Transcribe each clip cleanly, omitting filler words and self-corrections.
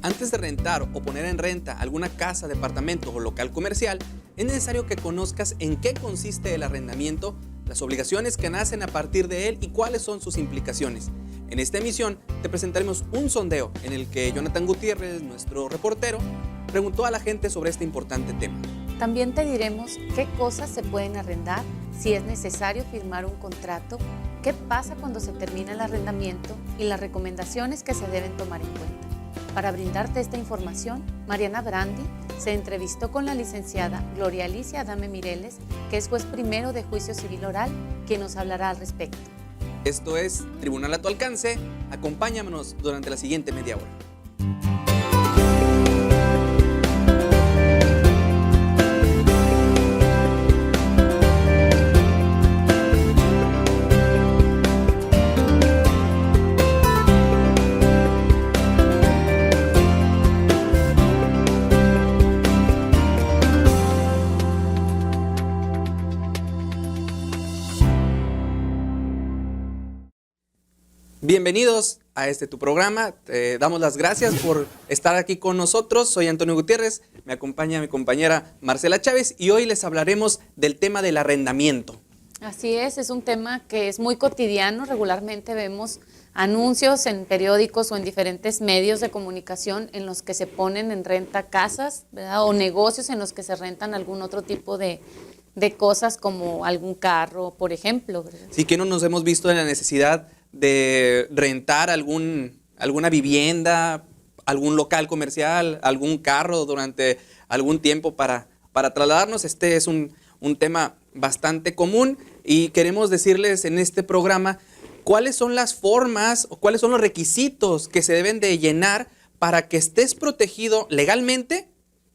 Antes de rentar o poner en renta alguna casa, departamento o local comercial, es necesario que conozcas en qué consiste el arrendamiento, las obligaciones que nacen a partir de él y cuáles son sus implicaciones. En esta emisión te presentaremos un sondeo en el que Jonathan Gutiérrez, nuestro reportero, preguntó a la gente sobre este importante tema. También te diremos qué cosas se pueden arrendar, si es necesario firmar un contrato, qué pasa cuando se termina el arrendamiento y las recomendaciones que se deben tomar en cuenta. Para brindarte esta información, Mariana Brandi se entrevistó con la licenciada Gloria Alicia Adame Mireles, que es juez primero de juicio civil oral, quien nos hablará al respecto. Esto es Tribunal a tu alcance. Acompáñanos durante la siguiente media hora. Bienvenidos a tu programa, te damos las gracias por estar aquí con nosotros. Soy Antonio Gutiérrez, me acompaña mi compañera Marcela Chávez y hoy les hablaremos del tema del arrendamiento. Así es un tema que es muy cotidiano, regularmente vemos anuncios en periódicos o en diferentes medios de comunicación en los que se ponen en renta casas, ¿verdad? O negocios en los que se rentan algún otro tipo de cosas como algún carro, por ejemplo, ¿verdad? Sí, que no nos hemos visto en la necesidad de rentar alguna vivienda, algún local comercial, algún carro durante algún tiempo para trasladarnos. Este es un tema bastante común y queremos decirles en este programa cuáles son las formas o cuáles son los requisitos que se deben de llenar para que estés protegido legalmente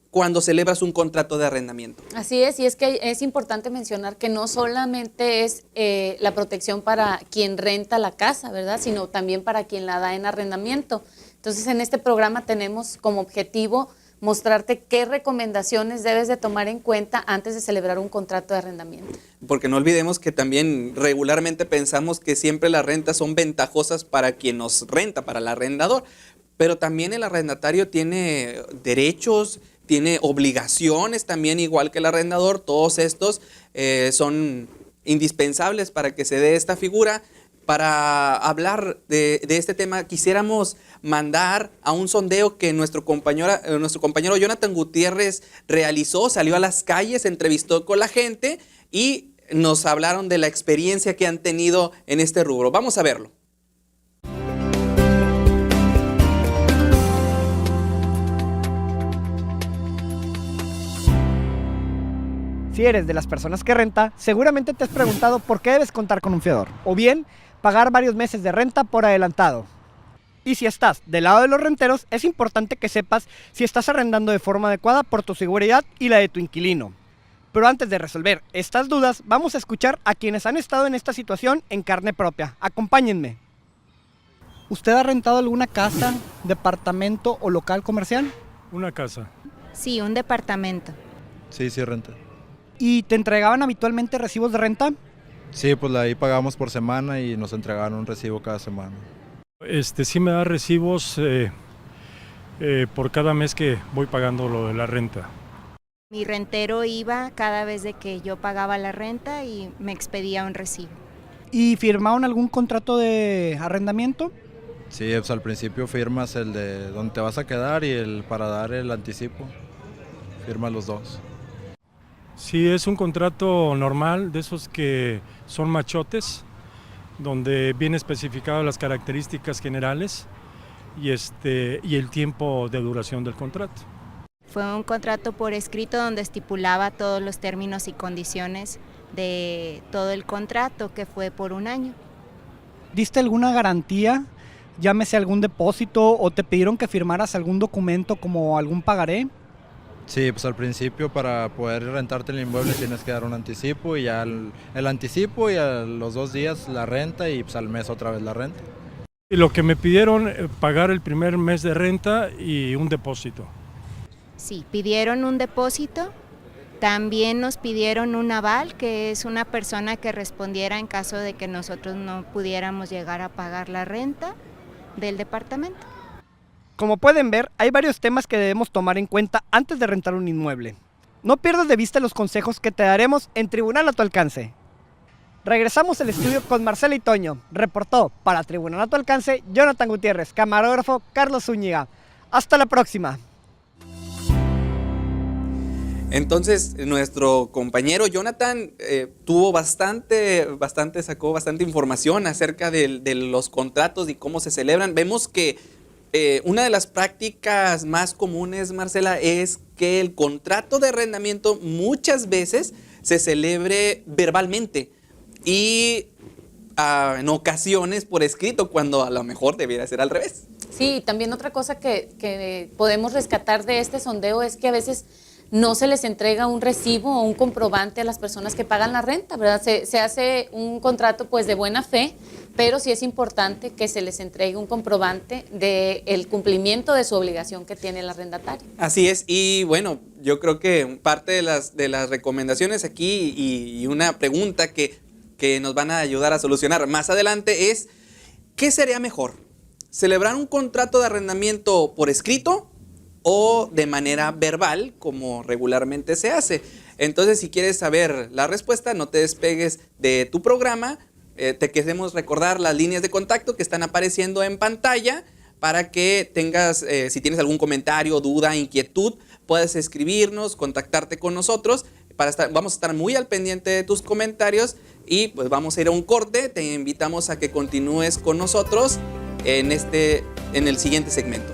cuando celebras un contrato de arrendamiento. Así es, y es que es importante mencionar que no solamente es la protección para quien renta la casa, ¿verdad? Sino también para quien la da en arrendamiento. Entonces, en este programa tenemos como objetivo mostrarte qué recomendaciones debes de tomar en cuenta antes de celebrar un contrato de arrendamiento. Porque no olvidemos que también regularmente pensamos que siempre las rentas son ventajosas para quien nos renta, para el arrendador, pero también el arrendatario tiene derechos, tiene obligaciones también, igual que el arrendador. Todos estos son indispensables para que se dé esta figura. Para hablar de este tema, quisiéramos mandar a un sondeo que nuestro compañero Jonathan Gutiérrez realizó, salió a las calles, entrevistó con la gente y nos hablaron de la experiencia que han tenido en este rubro. Vamos a verlo. Si eres de las personas que renta, seguramente te has preguntado por qué debes contar con un fiador, o bien pagar varios meses de renta por adelantado. Y si estás del lado de los renteros, es importante que sepas si estás arrendando de forma adecuada por tu seguridad y la de tu inquilino. Pero antes de resolver estas dudas, vamos a escuchar a quienes han estado en esta situación en carne propia. Acompáñenme. ¿Usted ha rentado alguna casa, departamento o local comercial? Una casa. Sí, un departamento. Sí, renta. ¿Y te entregaban habitualmente recibos de renta? Sí, pues ahí pagamos por semana y nos entregaban un recibo cada semana. Sí me da recibos por cada mes que voy pagando lo de la renta. Mi rentero iba cada vez de que yo pagaba la renta y me expedía un recibo. ¿Y firmaron algún contrato de arrendamiento? Sí, pues al principio firmas el de dónde te vas a quedar y el para dar el anticipo. Firmas los dos. Sí, es un contrato normal, de esos que son machotes, donde viene especificado las características generales y el tiempo de duración del contrato. Fue un contrato por escrito donde estipulaba todos los términos y condiciones de todo el contrato, que fue por un año. ¿Diste alguna garantía? Llámese algún depósito o te pidieron que firmaras algún documento como algún pagaré. Sí, pues al principio para poder rentarte el inmueble tienes que dar un anticipo y ya el anticipo y a los 2 días la renta y pues al mes otra vez la renta. Y lo que me pidieron, pagar el primer mes de renta y un depósito. Sí, pidieron un depósito, también nos pidieron un aval, que es una persona que respondiera en caso de que nosotros no pudiéramos llegar a pagar la renta del departamento. Como pueden ver, hay varios temas que debemos tomar en cuenta antes de rentar un inmueble. No pierdas de vista los consejos que te daremos en Tribunal a tu alcance. Regresamos al estudio con Marcela y Toño. Reportó para Tribunal a tu alcance Jonathan Gutiérrez, camarógrafo Carlos Zúñiga. Hasta la próxima. Entonces, nuestro compañero Jonathan sacó bastante información acerca de los contratos y cómo se celebran. Vemos que una de las prácticas más comunes, Marcela, es que el contrato de arrendamiento muchas veces se celebre verbalmente y en ocasiones por escrito, cuando a lo mejor debiera ser al revés. Sí, también otra cosa que podemos rescatar de este sondeo es que a veces no se les entrega un recibo o un comprobante a las personas que pagan la renta, ¿verdad? Se hace un contrato pues de buena fe, pero sí es importante que se les entregue un comprobante del cumplimiento de su obligación que tiene el arrendatario. Así es, y bueno, yo creo que parte de las recomendaciones aquí y una pregunta que nos van a ayudar a solucionar más adelante es, ¿qué sería mejor? ¿Celebrar un contrato de arrendamiento por escrito o de manera verbal, como regularmente se hace? Entonces, si quieres saber la respuesta, no te despegues de tu programa. Te queremos recordar las líneas de contacto que están apareciendo en pantalla para que tengas, si tienes algún comentario, duda, inquietud, puedes escribirnos, contactarte con nosotros. Vamos a estar muy al pendiente de tus comentarios y pues vamos a ir a un corte. Te invitamos a que continúes con nosotros en el siguiente segmento.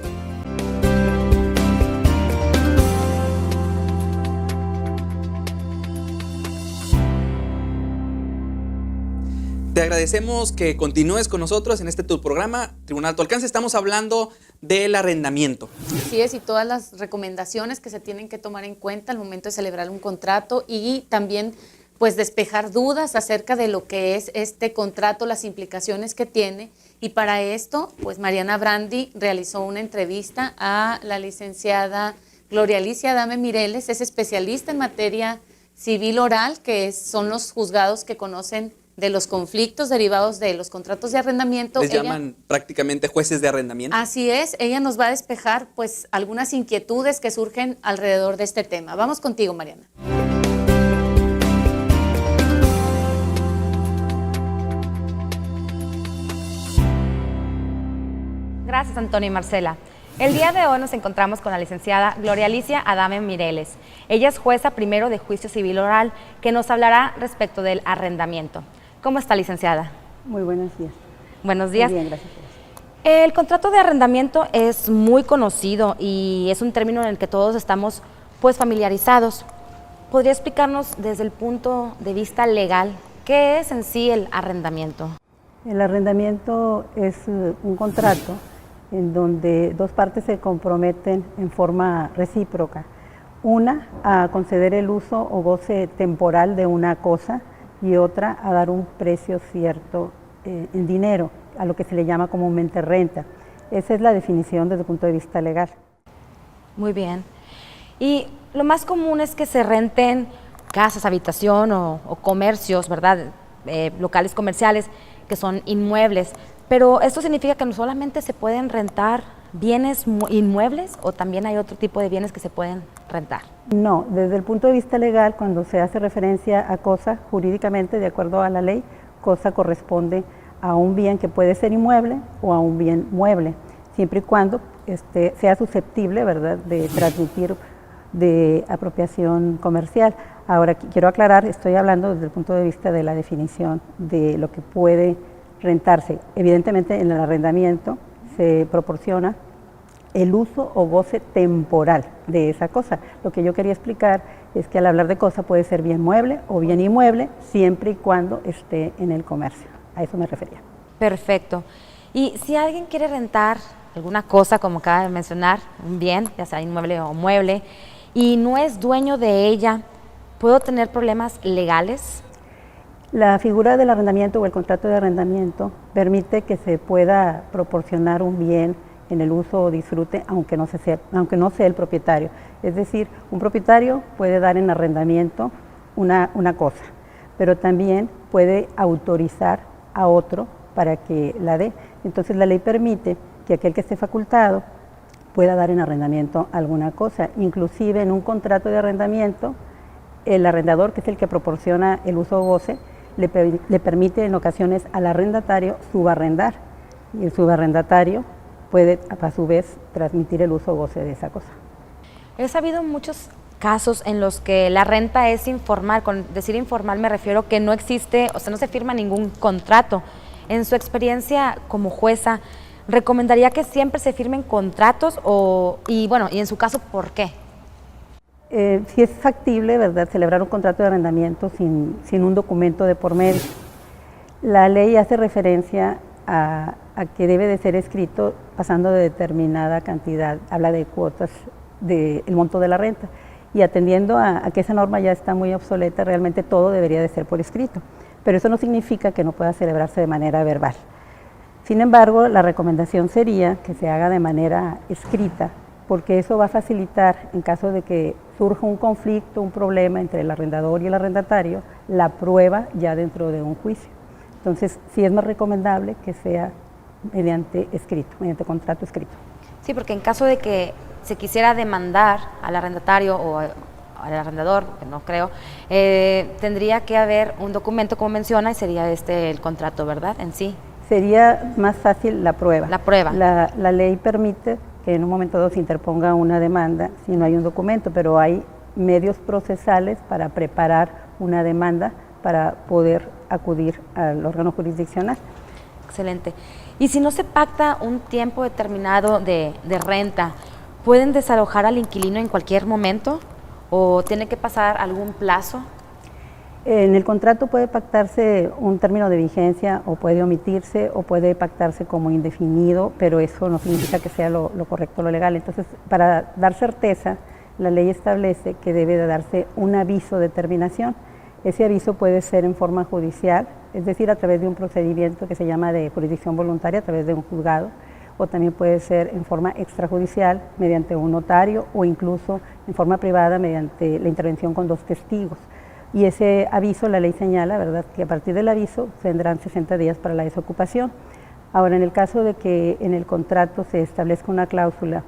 Te agradecemos que continúes con nosotros en tu programa, Tribunal a tu alcance. Estamos hablando del arrendamiento. Así es, y todas las recomendaciones que se tienen que tomar en cuenta al momento de celebrar un contrato y también pues despejar dudas acerca de lo que es este contrato, las implicaciones que tiene. Y para esto, pues Mariana Brandi realizó una entrevista a la licenciada Gloria Alicia Adame Mireles, es especialista en materia civil oral, que son los juzgados que conocen de los conflictos derivados de los contratos de arrendamiento. Les llaman prácticamente jueces de arrendamiento. Así es, ella nos va a despejar pues algunas inquietudes que surgen alrededor de este tema. Vamos contigo, Mariana. Gracias, Antonio y Marcela. El día de hoy nos encontramos con la licenciada Gloria Alicia Adame Mireles. Ella es jueza primero de juicio civil oral, que nos hablará respecto del arrendamiento. ¿Cómo está, licenciada? Muy buenos días. Buenos días. Muy bien, gracias. El contrato de arrendamiento es muy conocido y es un término en el que todos estamos pues familiarizados. ¿Podría explicarnos desde el punto de vista legal qué es en sí el arrendamiento? El arrendamiento es un contrato en donde dos partes se comprometen en forma recíproca. Una a conceder el uso o goce temporal de una cosa y otra a dar un precio cierto en dinero, a lo que se le llama comúnmente renta. Esa es la definición desde el punto de vista legal. Muy bien. Y lo más común es que se renten casas, habitación o comercios, ¿verdad? Locales comerciales que son inmuebles. Pero ¿esto significa que no solamente se pueden rentar bienes inmuebles o también hay otro tipo de bienes que se pueden rentar? No, desde el punto de vista legal, cuando se hace referencia a cosa, jurídicamente, de acuerdo a la ley, cosa corresponde a un bien que puede ser inmueble o a un bien mueble, siempre y cuando sea susceptible, ¿verdad?, de transmitir de apropiación comercial. Ahora, quiero aclarar, estoy hablando desde el punto de vista de la definición de lo que puede rentarse. Evidentemente, en el arrendamiento se proporciona el uso o goce temporal de esa cosa. Lo que yo quería explicar es que al hablar de cosa puede ser bien mueble o bien inmueble, siempre y cuando esté en el comercio. A eso me refería. Perfecto. Y si alguien quiere rentar alguna cosa, como acaba de mencionar, un bien, ya sea inmueble o mueble, y no es dueño de ella, ¿puedo tener problemas legales? La figura del arrendamiento o el contrato de arrendamiento permite que se pueda proporcionar un bien en el uso o disfrute, aunque no sea el propietario. Es decir, un propietario puede dar en arrendamiento una cosa, pero también puede autorizar a otro para que la dé. Entonces la ley permite que aquel que esté facultado pueda dar en arrendamiento alguna cosa. Inclusive en un contrato de arrendamiento, el arrendador, que es el que proporciona el uso o goce, le permite en ocasiones al arrendatario subarrendar, y el subarrendatario puede a su vez transmitir el uso o goce de esa cosa. He sabido muchos casos en los que la renta es informal. Con decir informal me refiero que no existe, o sea, no se firma ningún contrato. En su experiencia como jueza, ¿recomendaría que siempre se firmen contratos y en su caso, por qué? Si es factible, ¿verdad?, celebrar un contrato de arrendamiento sin un documento de por medio. La ley hace referencia a que debe de ser escrito pasando de determinada cantidad, habla de cuotas del monto de la renta, y atendiendo a que esa norma ya está muy obsoleta, realmente todo debería de ser por escrito, pero eso no significa que no pueda celebrarse de manera verbal. Sin embargo, la recomendación sería que se haga de manera escrita, porque eso va a facilitar, en caso de que surja un conflicto, un problema entre el arrendador y el arrendatario, la prueba ya dentro de un juicio. Entonces, sí es más recomendable que sea mediante escrito, mediante contrato escrito. Sí, porque en caso de que se quisiera demandar al arrendatario o al arrendador, que no creo, tendría que haber un documento, como menciona, y sería el contrato, ¿verdad?, en sí. Sería más fácil la prueba. La prueba. La ley permite que en un momento dado se interponga una demanda si no hay un documento, pero hay medios procesales para preparar una demanda para poder acudir al órgano jurisdiccional. Excelente. Y si no se pacta un tiempo determinado de renta, ¿pueden desalojar al inquilino en cualquier momento o tiene que pasar algún plazo? En el contrato puede pactarse un término de vigencia o puede omitirse o puede pactarse como indefinido, pero eso no significa que sea lo correcto, lo legal. Entonces, para dar certeza, la ley establece que debe de darse un aviso de terminación. Ese aviso puede ser en forma judicial, es decir, a través de un procedimiento que se llama de jurisdicción voluntaria, a través de un juzgado, o también puede ser en forma extrajudicial, mediante un notario, o incluso en forma privada, mediante la intervención con 2 testigos. Y ese aviso, la ley señala, ¿verdad?, que a partir del aviso tendrán 60 días para la desocupación. Ahora, en el caso de que en el contrato se establezca una cláusula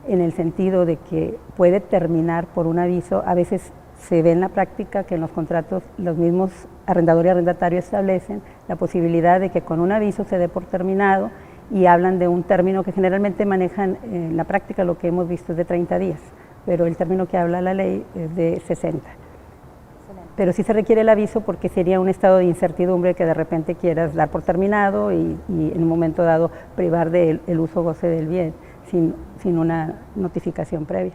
en el sentido de que puede terminar por un aviso, a veces se ve en la práctica que en los contratos los mismos arrendador y arrendatario establecen la posibilidad de que con un aviso se dé por terminado y hablan de un término que generalmente manejan en la práctica, lo que hemos visto es de 30 días, pero el término que habla la ley es de 60. Pero sí se requiere el aviso porque sería un estado de incertidumbre que de repente quieras dar por terminado y en un momento dado privar del uso o goce del bien sin una notificación previa.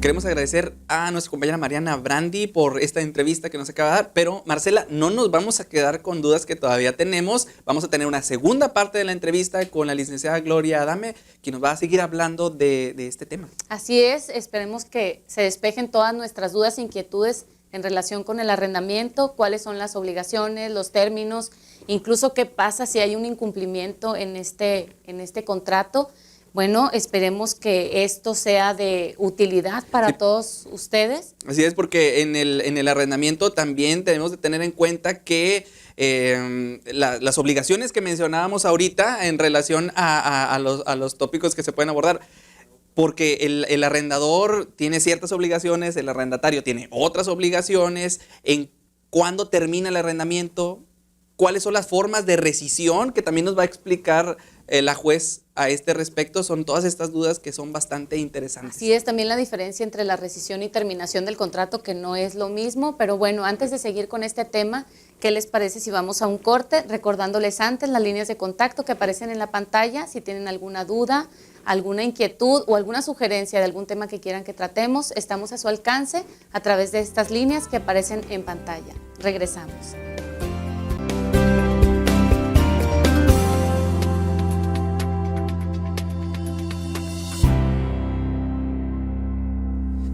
Queremos agradecer a nuestra compañera Mariana Brandi por esta entrevista que nos acaba de dar, pero Marcela, no nos vamos a quedar con dudas que todavía tenemos. Vamos a tener una segunda parte de la entrevista con la licenciada Gloria Adame, quien nos va a seguir hablando de este tema. Así es, esperemos que se despejen todas nuestras dudas e inquietudes en relación con el arrendamiento, cuáles son las obligaciones, los términos, incluso qué pasa si hay un incumplimiento en este contrato. Bueno, esperemos que esto sea de utilidad para todos ustedes. Así es, porque en el arrendamiento también tenemos que tener en cuenta que las obligaciones que mencionábamos ahorita en relación a los tópicos que se pueden abordar, porque el arrendador tiene ciertas obligaciones, el arrendatario tiene otras obligaciones, en cuándo termina el arrendamiento, cuáles son las formas de rescisión, que también nos va a explicar la juez a este respecto. Son todas estas dudas que son bastante interesantes. Así es, también la diferencia entre la rescisión y terminación del contrato, que no es lo mismo, pero bueno, antes de seguir con este tema, ¿qué les parece si vamos a un corte? Recordándoles antes las líneas de contacto que aparecen en la pantalla, si tienen alguna duda, alguna inquietud o alguna sugerencia de algún tema que quieran que tratemos, estamos a su alcance a través de estas líneas que aparecen en pantalla. Regresamos.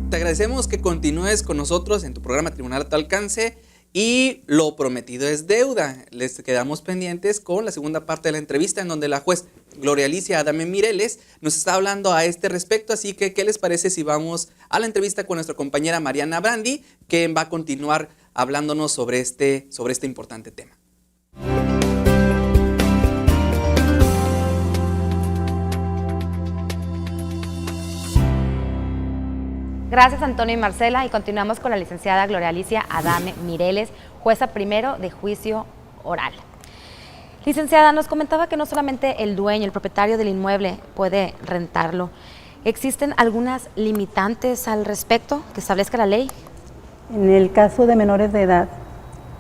Te agradecemos que continúes con nosotros en tu programa Tribunal a tu Alcance y lo prometido es deuda. Les quedamos pendientes con la segunda parte de la entrevista en donde la juez Gloria Alicia Adame Mireles nos está hablando a este respecto, así que ¿qué les parece si vamos a la entrevista con nuestra compañera Mariana Brandi, que va a continuar hablándonos sobre este importante tema? Gracias, Antonio y Marcela, y continuamos con la licenciada Gloria Alicia Adame Mireles, jueza primero de juicio oral. Licenciada, nos comentaba que no solamente el dueño, el propietario del inmueble puede rentarlo. ¿Existen algunas limitantes al respecto que establezca la ley? En el caso de menores de edad,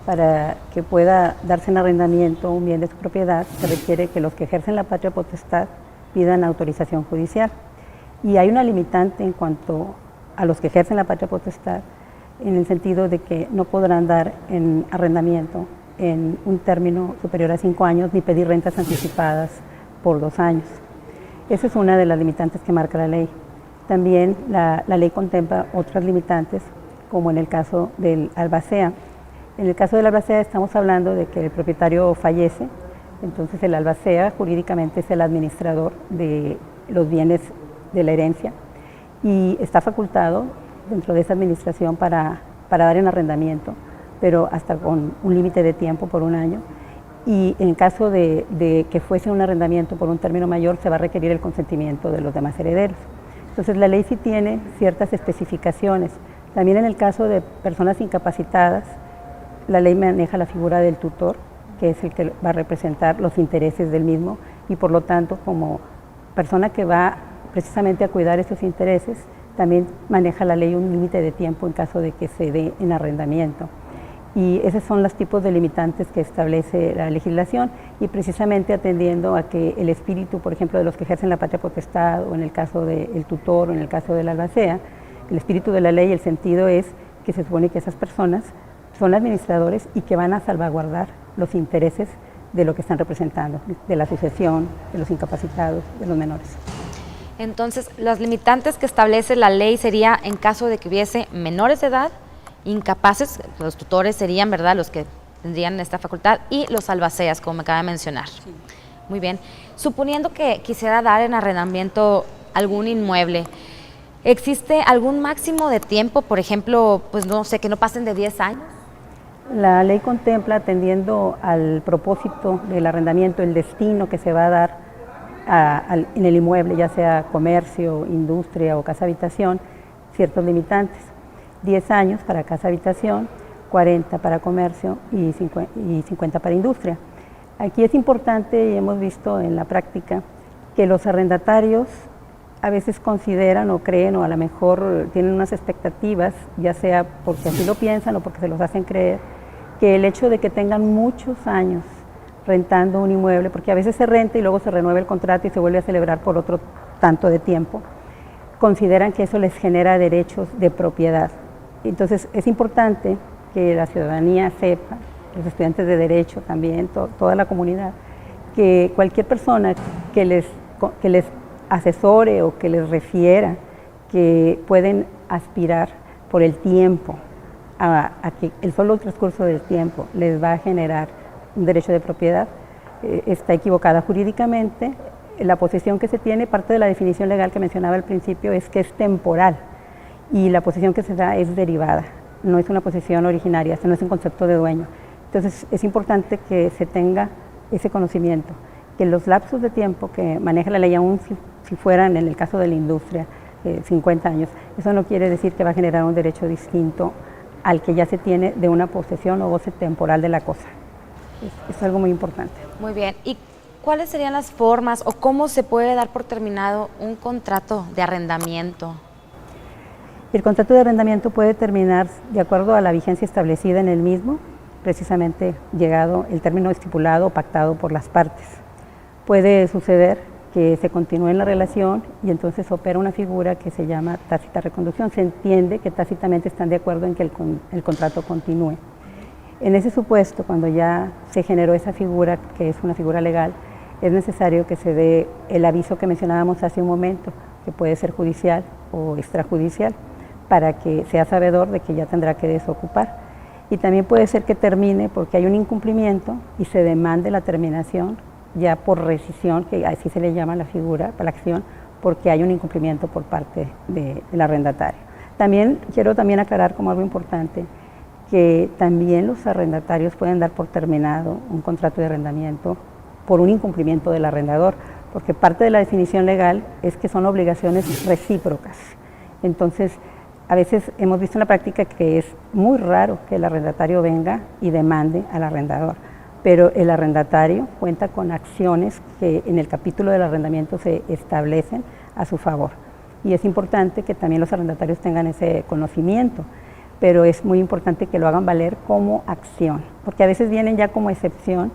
para que pueda darse en arrendamiento un bien de su propiedad, se requiere que los que ejercen la patria potestad pidan autorización judicial. Y hay una limitante en cuanto a los que ejercen la patria potestad, en el sentido de que no podrán dar en arrendamiento en un término superior a 5 años ni pedir rentas anticipadas por 2 años. Esa es una de las limitantes que marca la ley. También la ley contempla otras limitantes, como en el caso del albacea. En el caso del albacea estamos hablando de que el propietario fallece, entonces el albacea jurídicamente es el administrador de los bienes de la herencia y está facultado dentro de esa administración para dar en arrendamiento, pero hasta con un límite de tiempo por 1 año. Y en caso de que fuese un arrendamiento por un término mayor, se va a requerir el consentimiento de los demás herederos. Entonces la ley sí tiene ciertas especificaciones. También en el caso de personas incapacitadas, la ley maneja la figura del tutor, que es el que va a representar los intereses del mismo, y por lo tanto, como persona que va precisamente a cuidar estos intereses, también maneja la ley un límite de tiempo en caso de que se dé en arrendamiento. Y esos son los tipos de limitantes que establece la legislación, y precisamente atendiendo a que el espíritu, por ejemplo, de los que ejercen la patria potestad, o en el caso del tutor, o en el caso del albacea, el espíritu de la ley, el sentido es que se supone que esas personas son administradores y que van a salvaguardar los intereses de lo que están representando, de la sucesión, de los incapacitados, de los menores. Entonces, las limitantes que establece la ley sería en caso de que hubiese menores de edad, incapaces, los tutores serían, ¿verdad?, los que tendrían esta facultad, y los albaceas, como me acaba de mencionar. Sí. Muy bien. Suponiendo que quisiera dar en arrendamiento algún inmueble, ¿existe algún máximo de tiempo, por ejemplo, pues no sé, que no pasen de 10 años? La ley contempla, atendiendo al propósito del arrendamiento, el destino que se va a dar en el inmueble, ya sea comercio, industria o casa-habitación, ciertos limitantes. 10 años para casa-habitación, 40 para comercio y 50 para industria. Aquí es importante, y hemos visto en la práctica, que los arrendatarios a veces consideran o creen, o a lo mejor tienen unas expectativas, ya sea porque así lo piensan o porque se los hacen creer, que el hecho de que tengan muchos años rentando un inmueble, porque a veces se renta y luego se renueva el contrato y se vuelve a celebrar por otro tanto de tiempo, consideran que eso les genera derechos de propiedad. Entonces es importante que la ciudadanía sepa, los estudiantes de Derecho también, toda la comunidad, que cualquier persona que les asesore o que les refiera que pueden aspirar por el tiempo a que el solo transcurso del tiempo les va a generar un derecho de propiedad, está equivocada jurídicamente. La posesión que se tiene, parte de la definición legal que mencionaba al principio, es que es temporal, y la posesión que se da es derivada, no es una posesión originaria, este no es un concepto de dueño. Entonces es importante que se tenga ese conocimiento, que los lapsos de tiempo que maneja la ley, aún si fueran en el caso de la industria 50 años, eso no quiere decir que va a generar un derecho distinto al que ya se tiene de una posesión o goce temporal de la cosa. Es algo muy importante. Muy bien. ¿Y cuáles serían las formas o cómo se puede dar por terminado un contrato de arrendamiento? El contrato de arrendamiento puede terminar de acuerdo a la vigencia establecida en el mismo, precisamente llegado el término estipulado o pactado por las partes. Puede suceder que se continúe en la relación y entonces opera una figura que se llama tácita reconducción. Se entiende que tácitamente están de acuerdo en que el contrato continúe. En ese supuesto, cuando ya se generó esa figura, que es una figura legal, es necesario que se dé el aviso que mencionábamos hace un momento, que puede ser judicial o extrajudicial, para que sea sabedor de que ya tendrá que desocupar. Y también puede ser que termine porque hay un incumplimiento y se demande la terminación ya por rescisión, que así se le llama la figura, para la acción, porque hay un incumplimiento por parte del arrendatario. También quiero aclarar como algo importante que también los arrendatarios pueden dar por terminado un contrato de arrendamiento por un incumplimiento del arrendador, porque parte de la definición legal es que son obligaciones recíprocas. Entonces, A veces hemos visto en la práctica que es muy raro que el arrendatario venga y demande al arrendador, pero el arrendatario cuenta con acciones que en el capítulo del arrendamiento se establecen a su favor. Y es importante que también los arrendatarios tengan ese conocimiento, pero es muy importante que lo hagan valer como acción, porque a veces vienen ya como excepción,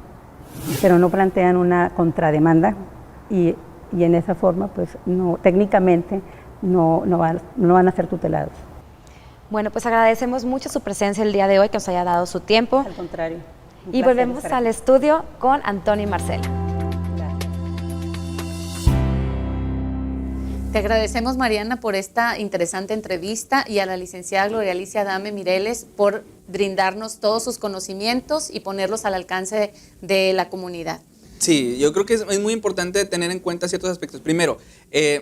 pero no plantean una contrademanda y en esa forma, pues no, técnicamente no van a ser tutelados. Bueno, pues agradecemos mucho su presencia el día de hoy, que nos haya dado su tiempo. Al contrario. Y volvemos al estudio con Antonio y Marcela. Te agradecemos, Mariana, por esta interesante entrevista y a la licenciada Gloria Alicia Adame Mireles por brindarnos todos sus conocimientos y ponerlos al alcance de la comunidad. Sí, yo creo que es muy importante tener en cuenta ciertos aspectos. Primero,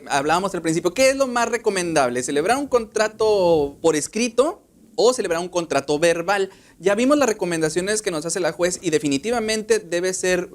hablábamos al principio, ¿qué es lo más recomendable? ¿Celebrar un contrato por escrito o celebrar un contrato verbal? Ya vimos las recomendaciones que nos hace la juez y definitivamente debe ser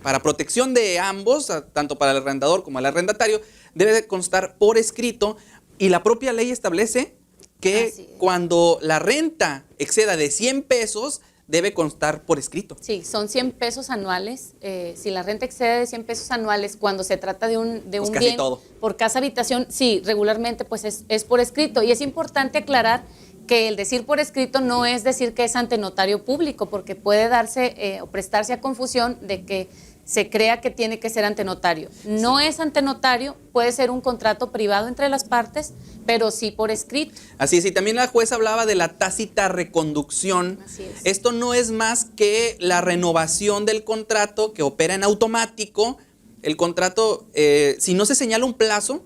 para protección de ambos, tanto para el arrendador como el arrendatario, debe de constar por escrito y la propia ley establece que cuando la renta exceda de 100 pesos, debe constar por escrito. Sí, son 100 pesos anuales. Si la renta excede de 100 pesos anuales, cuando se trata de un Pues casi bien todo. por casa habitación, sí, regularmente pues es por escrito. Y es importante aclarar que el decir por escrito no es decir que es ante notario público, porque puede darse o prestarse a confusión de que se crea que tiene que ser ante notario. No es ante notario, puede ser un contrato privado entre las partes, pero sí por escrito. Así es, y también la jueza hablaba de la tácita reconducción. Así es. Esto no es más que la renovación del contrato que opera en automático. El contrato, si no se señala un plazo,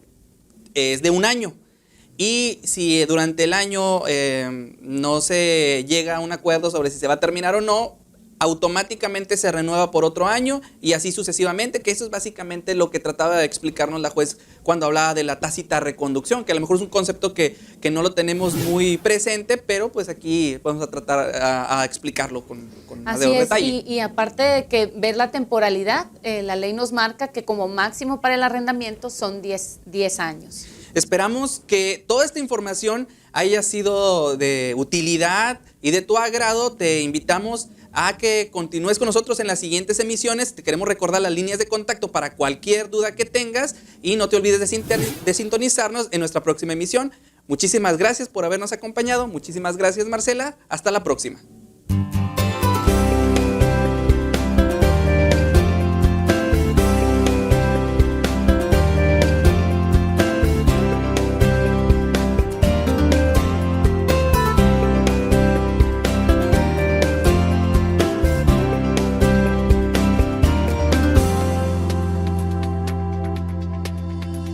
es de 1 año. Y si durante el año no se llega a un acuerdo sobre si se va a terminar o no, automáticamente se renueva por otro año y así sucesivamente, que eso es básicamente lo que trataba de explicarnos la juez cuando hablaba de la tácita reconducción, que a lo mejor es un concepto que no lo tenemos muy presente, pero pues aquí vamos a tratar a explicarlo con más Así es, detalle. y aparte de que ver la temporalidad, la ley nos marca que como máximo para el arrendamiento son 10 años. Esperamos que toda esta información haya sido de utilidad y de tu agrado. Te invitamos a que continúes con nosotros en las siguientes emisiones. Te queremos recordar las líneas de contacto para cualquier duda que tengas y no te olvides de sintonizarnos en nuestra próxima emisión. Muchísimas gracias por habernos acompañado. Muchísimas gracias, Marcela. Hasta la próxima.